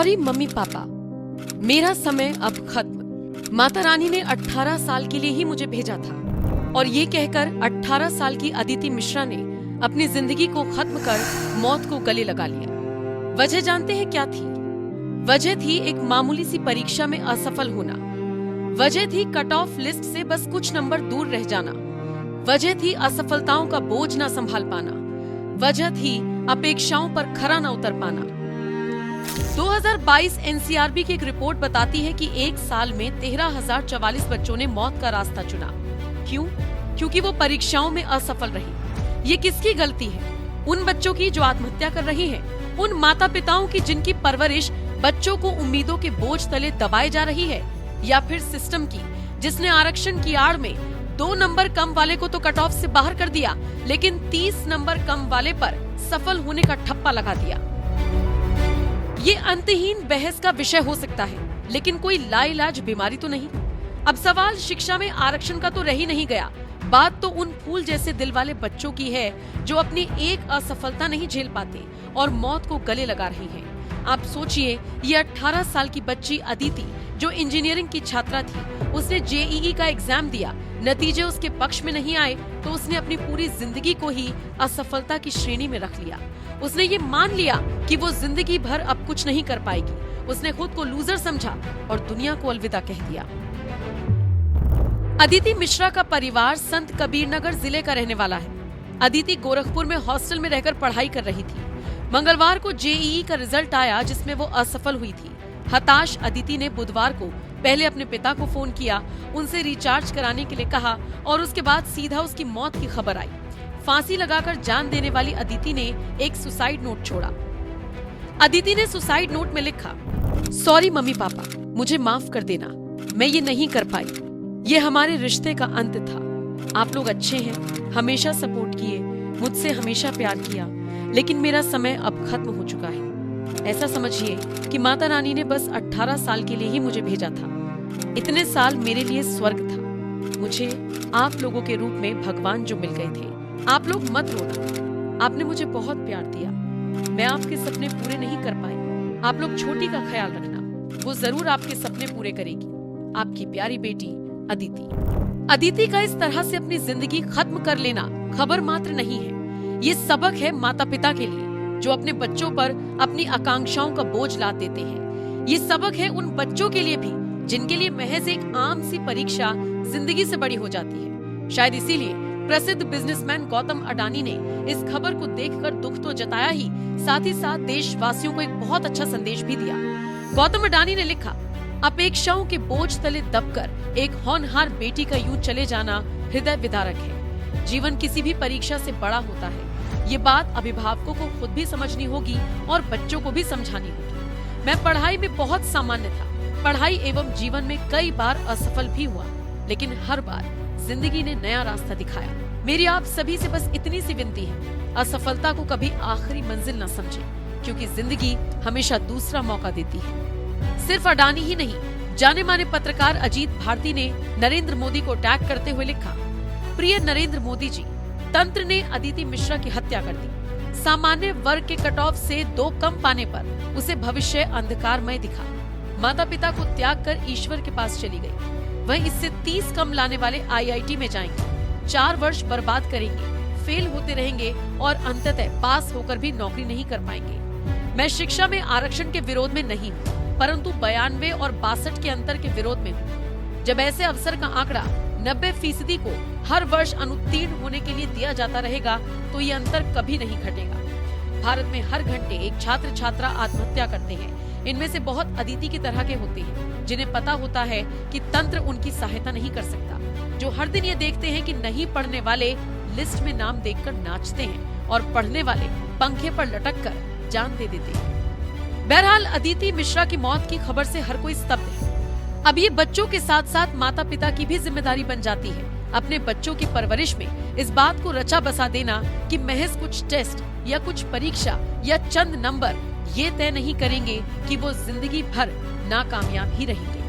Sorry mummy papa, मेरा समय अब खत्म। माता रानी ने 18 साल के लिए ही मुझे भेजा था और ये कहकर 18 साल की अदिति मिश्रा ने अपनी जिंदगी को खत्म कर मौत को गले लगा लिया। वजह जानते हैं क्या थी? वजह थी एक मामूली सी परीक्षा में असफल होना। वजह थी कट ऑफ लिस्ट से बस कुछ नंबर दूर रह जाना। वजह थी असफलताओं का बोझ न संभाल पाना। वजह थी अपेक्षाओं पर खरा न उतर पाना। 2022 एनसीआरबी की एक रिपोर्ट बताती है कि एक साल में 13,044 बच्चों ने मौत का रास्ता चुना। क्यों? क्योंकि वो परीक्षाओं में असफल रही। ये किसकी गलती है? उन बच्चों की जो आत्महत्या कर रही हैं, उन माता पिताओं की जिनकी परवरिश बच्चों को उम्मीदों के बोझ तले दबाए जा रही है, या फिर सिस्टम की जिसने आरक्षण की आड़ में 2 नंबर कम वाले को तो कट ऑफ से बाहर कर दिया, लेकिन 30 नंबर कम वाले पर सफल होने का ठप्पा लगा दिया। ये अंतहीन बहस का विषय हो सकता है, लेकिन कोई लाइलाज बीमारी तो नहीं। अब सवाल शिक्षा में आरक्षण का तो रह ही नहीं गया, बात तो उन फूल जैसे दिल वाले बच्चों की है जो अपनी एक असफलता नहीं झेल पाते और मौत को गले लगा रही हैं। आप सोचिए, ये 18 साल की बच्ची अदिति जो इंजीनियरिंग की छात्रा थी, उसने जेईई का एग्जाम दिया, नतीजे उसके पक्ष में नहीं आए तो उसने अपनी पूरी जिंदगी को ही असफलता की श्रेणी में रख लिया। उसने ये मान लिया कि वो जिंदगी भर अब कुछ नहीं कर पाएगी। उसने खुद को लूजर समझा और दुनिया को अलविदा कह दिया। अदिति मिश्रा का परिवार संत कबीरनगर जिले का रहने वाला है। अदिति गोरखपुर में हॉस्टल में रहकर पढ़ाई कर रही थी। मंगलवार को जेईई का रिजल्ट आया जिसमें वो असफल हुई थी। हताश अदिति ने बुधवार को पहले अपने पिता को फोन किया, उनसे रिचार्ज कराने के लिए कहा और उसके बाद सीधा उसकी मौत की खबर आई। फांसी लगाकर जान देने वाली अदिति ने एक सुसाइड नोट छोड़ा। अदिति ने सुसाइड नोट में लिखा, सॉरी मम्मी पापा, मुझे माफ कर देना, मैं ये नहीं कर पाई। ये हमारे रिश्ते का अंत था। आप लोग अच्छे हैं, हमेशा सपोर्ट किए, मुझसे हमेशा प्यार किया, लेकिन मेरा समय अब खत्म हो चुका है। ऐसा समझिए कि माता रानी ने बस 18 साल के लिए ही मुझे भेजा था। इतने साल मेरे लिए स्वर्ग था। मुझे आप लोगों के रूप में भगवान जो मिल गए थे। आप लोग मत रोना, आपने मुझे बहुत प्यार दिया। मैं आपके सपने पूरे नहीं कर पाई। आप लोग छोटी का ख्याल रखना, वो जरूर आपके सपने पूरे करेगी। आपकी प्यारी बेटी अदिति। अदिति का इस तरह से अपनी जिंदगी खत्म कर लेना खबर मात्र नहीं है, ये सबक है माता पिता के लिए जो अपने बच्चों पर अपनी आकांक्षाओं का बोझ लाद देते हैं। ये सबक है उन बच्चों के लिए भी जिनके लिए महज एक आम सी परीक्षा जिंदगी से बड़ी हो जाती है। शायद इसीलिए प्रसिद्ध बिजनेसमैन गौतम अडानी ने इस खबर को देखकर दुख तो जताया ही, साथ ही साथ देशवासियों को एक बहुत अच्छा संदेश भी दिया। गौतम अडानी ने लिखा, अपेक्षाओं के बोझ तले दबकर एक होनहार बेटी का यूं चले जाना हृदय विदारक है। जीवन किसी भी परीक्षा से बड़ा होता है। ये बात अभिभावकों को खुद भी समझनी होगी और बच्चों को भी समझानी होगी। मैं पढ़ाई में बहुत सामान्य था। पढ़ाई एवं जीवन में कई बार असफल भी हुआ, लेकिन हर बार जिंदगी ने नया रास्ता दिखाया। मेरी आप सभी से बस इतनी सी विनती है, असफलता को कभी आखिरी मंजिल न समझें, क्योंकि जिंदगी हमेशा दूसरा मौका देती है। सिर्फ अडानी ही नहीं, जाने माने पत्रकार अजीत भारती ने नरेंद्र मोदी को टैग करते हुए लिखा, प्रिय नरेंद्र मोदी जी, तंत्र ने अदिति मिश्रा की हत्या कर दी। सामान्य वर्ग के कट ऑफ से 2 कम पाने पर उसे भविष्य अंधकारमय दिखा। माता पिता को त्याग कर ईश्वर के पास चली गई। वह इससे 30 कम लाने वाले आईआईटी में जाएंगे, 4 वर्ष बर्बाद करेंगे, फेल होते रहेंगे और अंततः पास होकर भी नौकरी नहीं कर पाएंगे। मैं शिक्षा में आरक्षण के विरोध में नहीं हूँ, परंतु 92 और 62 के अंतर के विरोध में हूँ। जब ऐसे अवसर का आंकड़ा 90% को हर वर्ष अनुत्तीर्ण होने के लिए दिया जाता रहेगा तो ये अंतर कभी नहीं घटेगा। भारत में हर घंटे एक छात्र छात्रा आत्महत्या करते हैं। इनमें से बहुत अदिति की तरह के होते हैं जिन्हें पता होता है कि तंत्र उनकी सहायता नहीं कर सकता, जो हर दिन ये देखते हैं कि नहीं पढ़ने वाले लिस्ट में नाम देखकर नाचते हैं और पढ़ने वाले पंखे पर लटक कर जान दे देते हैं। बहरहाल अदिति मिश्रा की मौत की खबर से हर कोई स्तब्ध है। अब ये बच्चों के साथ साथ माता पिता की भी जिम्मेदारी बन जाती है अपने बच्चों की परवरिश में इस बात को रचा बसा देना कि महज कुछ टेस्ट या कुछ परीक्षा या चंद नंबर ये तय नहीं करेंगे कि वो जिंदगी भर नाकामयाब ही रहेंगे।